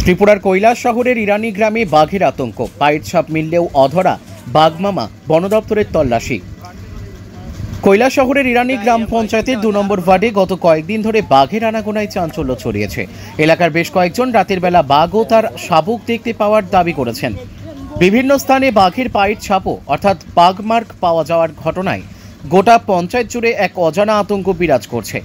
ত্রিপুরার কৈলাস শহরের ইরানি গ্রামে বাঘের আতঙ্ক, পায়ের ছাপ মিললেও অধরা বাঘমামা, বন দপ্তরের তল্লাশি। কৈলাস শহরের ইরানি গ্রাম পঞ্চায়েতের ২ নম্বর ওয়ার্ডে গত কয়েকদিন ধরে বাঘের আনাগোনায় চাঞ্চল্য ছড়িয়েছে। এলাকার বেশ কয়েকজন রাতের বেলা বাঘ ও তার শাবক দেখতে পাওয়ার দাবি করেছেন। বিভিন্ন স্থানে বাঘের পায়ের ছাপও অর্থাৎ পাগমার্ক পাওয়া যাওয়ার ঘটনায় গোটা পঞ্চায়েত জুড়ে এক অজানা আতঙ্ক বিরাজ করছে।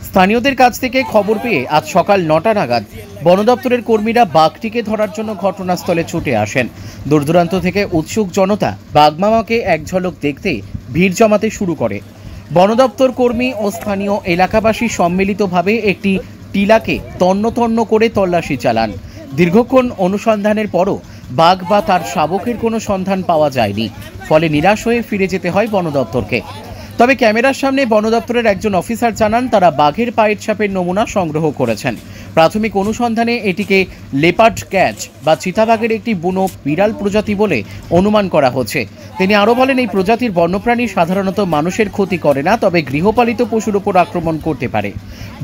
স্থানীয়দের কাছ থেকে খবর পেয়ে আজ সকাল ৯টা নাগাদ বন দপ্তরের কর্মীরা বাঘটিকে ধরার জন্য ঘটনাস্থলে ছুটে আসেন। দূর দূরান্ত থেকে উৎসুক জনতা বাঘমামাকে এক ঝলক দেখতে ভিড় জমাতে শুরু করে। বন দপ্তর কর্মী ও স্থানীয় এলাকাবাসী সম্মিলিতভাবে একটি টিলাকে তন্ন তন্ন করে তল্লাশি চালান। দীর্ঘক্ষণ অনুসন্ধানের পরও বাঘ বা তার শাবকের কোনো সন্ধান পাওয়া যায়নি। ফলে নিরাশ হয়ে ফিরে যেতে হয় বন দপ্তরকে। তবে ক্যামেরার সামনে বন দপ্তরের একজন অফিসার জানান তারা বাঘের পায়ের ছাপের নমুনা সংগ্রহ করেছেন। প্রাথমিক অনুসন্ধানে এটিকে লেপার্ড ক্যাট বা চিতাবাঘের একটি বুনো বিড়াল প্রজাতি বলে অনুমান করা হচ্ছে। তিনি আরও বলেন, এই প্রজাতির বন্যপ্রাণী সাধারণত মানুষের ক্ষতি করে না, তবে গৃহপালিত পশুর উপর আক্রমণ করতে পারে।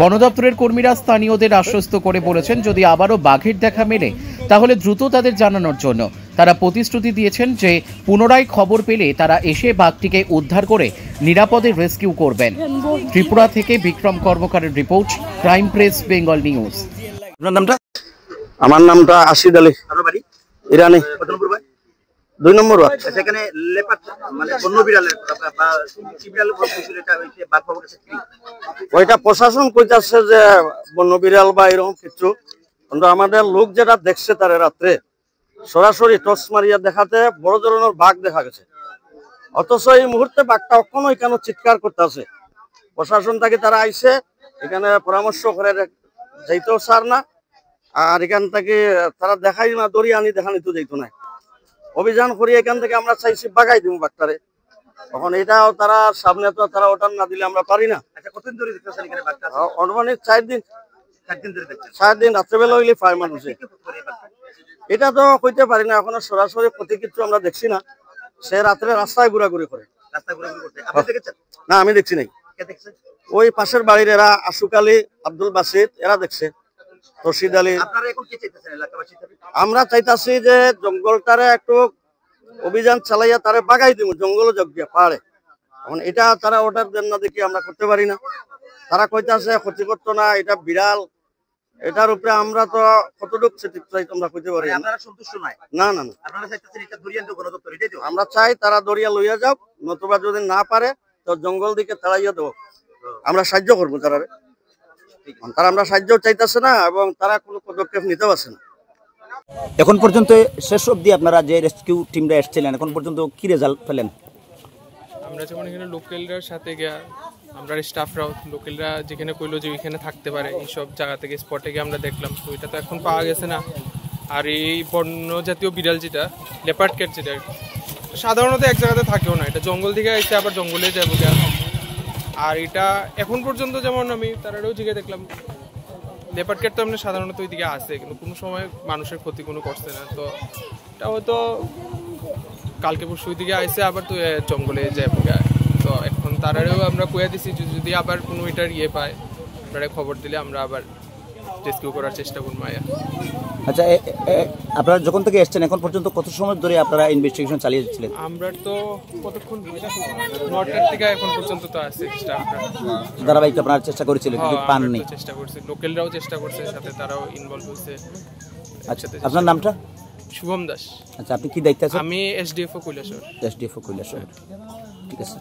বন দপ্তরের কর্মীরা স্থানীয়দের আশ্বস্ত করে বলেছেন যদি আবারও বাঘের দেখা মেলে তাহলে দ্রুত তাদের জানানোর জন্য। তারা প্রতিশ্রুতি দিয়েছেন যে পুনরায় খবর পেলে তারা এসে বাঘটিকে উদ্ধার করে নিরাপদে রেস্কিউ করবেন। ত্রিপুরা থেকে বিক্রম কর্মকারের রিপোর্ট, ক্রাইম প্রেস বেঙ্গল নিউজ। আমার নামটা আশিদ আলী, ইরানি, ২ নম্বর ওয়ার্ড। সেখানে লেপার্ড মানে বন্য বিড়ালের বা কি বিড়াল বলছিল এটা হইছে বাঘ পাওয়া গেছে কি? ওইটা প্রশাসন কইতাছে যে বন্য বিড়াল বা এরকম কিছু, কিন্তু আমাদের লোক যেটা দেখছে তারে রাত্রে সরাসরি টর্চ মারিয়া দেখাতে বড় ধরনের বাঘ দেখা গেছে। অথচ এই মুহূর্তে বাঘটা এখনো এখানে চিৎকার করতেছে। প্রশাসন থেকে তারা আইসে এখানে পরামর্শ করে যাইতেও চার না, আর এখান থেকে তারা দেখাই না, দড়ি আনি দেখানি তো যাইতো না। অভিযান করি এখান থেকে আমরা চাইছি বাগাই দিব বাঘটারে। তখন এটাও তারা সামনে তো তারা ওটা না দিলে আমরা পারি না। আচ্ছা, কতদিন ধরে দেখতেছেন এখানে বাঘটা? অনুমানিক ৪ দিন। ৪ দিন ধরে দেখতেছেন? ৪ দিন রাত্রেবেলা হইলে পায় মানুষে। এটা তো কইতে পারি না, এখনো সরাসরি প্রতিকিচ্ছু আমরা দেখছি না। সে রাত্রে রাস্তায় ঘোরাঘুরি করে। রাস্তায় ঘোরাঘুরি করতে আপনি দেখেছেন? না, আমি দেখছি নাই। কে দেখছে? ওই পাশের বাড়ির এরা, আশুক আলী, আব্দুল বাসিত, এরা দেখছে, রশিদ আলী। আপনারা এখন কি চাইতেছেন এলাকাবাসী থেকে? আমরা চাইতাছি যে জঙ্গলটারে একটু অভিযান চালাইয়া তারে বাগাই দিব, জঙ্গল জগিয়া পাহাড়ে। এখন এটা তারা অর্ডার দেন না দেখি আমরা করতে পারি না। তারা কইতাছে ক্ষতি করতো না, এটা বিড়াল, এটার উপরে আমরা তো কতটুকু চাই আমরা কইতে পারি না। আপনারা সন্তুষ্ট নয়? না না না, আপনারা চাইতেছেন এটা দরিয়ান তো বন দপ্তর, এটাই তো আমরা চাই তারা দরিয়া লইয়া যাও, নতুবা যদি না পারে তো জঙ্গল দিকে তাড়াইয়া দেবো। আমরা সাহায্য করবো তারা। আমরা সাহায্য চাইতেছে না এবং তারা কোনো পদক্ষেপ নিতে পারছে না। এখন পর্যন্ত শেষ অবধি আপনারা যে রেস্কিউ টিমরা এসেছিলেন এখন পর্যন্ত কি রেজাল্ট পেলেন? আমরা যেমন এখানে লোকালরার সাথে গিয়া আমরা স্টাফরাও লোকালরা যেখানে কইলো যে ওইখানে থাকতে পারে এইসব জায়গা থেকে স্পটে গিয়ে আমরা দেখলাম, তো ওইটা তো এখন পাওয়া গেছে না। আর এই বন্য জাতীয় বিড়াল যেটা লেপার্ড ক্যাট, যেটা সাধারণত এক জায়গাতে থাকেও না, এটা জঙ্গল থেকে এসে আবার জঙ্গলে যাবো। আর এটা এখন পর্যন্ত যেমন আমি তারাও জিগে দেখলাম, লেপার্ড ক্যাট তো আমরা সাধারণত ওই দিকে আসে, কিন্তু কোনো সময় মানুষের ক্ষতি কোনো করছে না। তো এটা হয়তো কালকে পরশু ওই দিকে আইসে আবার তো জঙ্গলে যাবো। তো এখন তারাও আমরা কইয়া দিছি যদি আবার কোনো এটার ইয়ে পায় আপনারা খবর দিলে আমরা আবার রেস্কিউ করার চেষ্টা করবো। আচ্ছা, আপনারা যখন থেকে এসছেন এখন পর্যন্ত কত সময় ধরে আপনারা ইনভেস্টিগেশন চালিয়ে যাচ্ছিলেন? আমরা তো কতক্ষণ ৯টার থেকে এখন পর্যন্ত তো আছে স্টাফরা ধারাবাহিক আপনারা চেষ্টা করেছিলেন কিন্তু পাননি? চেষ্টা করছি, লোকালরাও চেষ্টা করছে, সাথে তারাও ইনভলভ হয়েছে। আচ্ছা, আপনার নামটা? শুভম দাস। আচ্ছা, আপনি কি দায়িত্বে আছেন? আমি এসডিএফও কৈলাসহর। এসডিএফও কৈলাসহর, ঠিক আছে।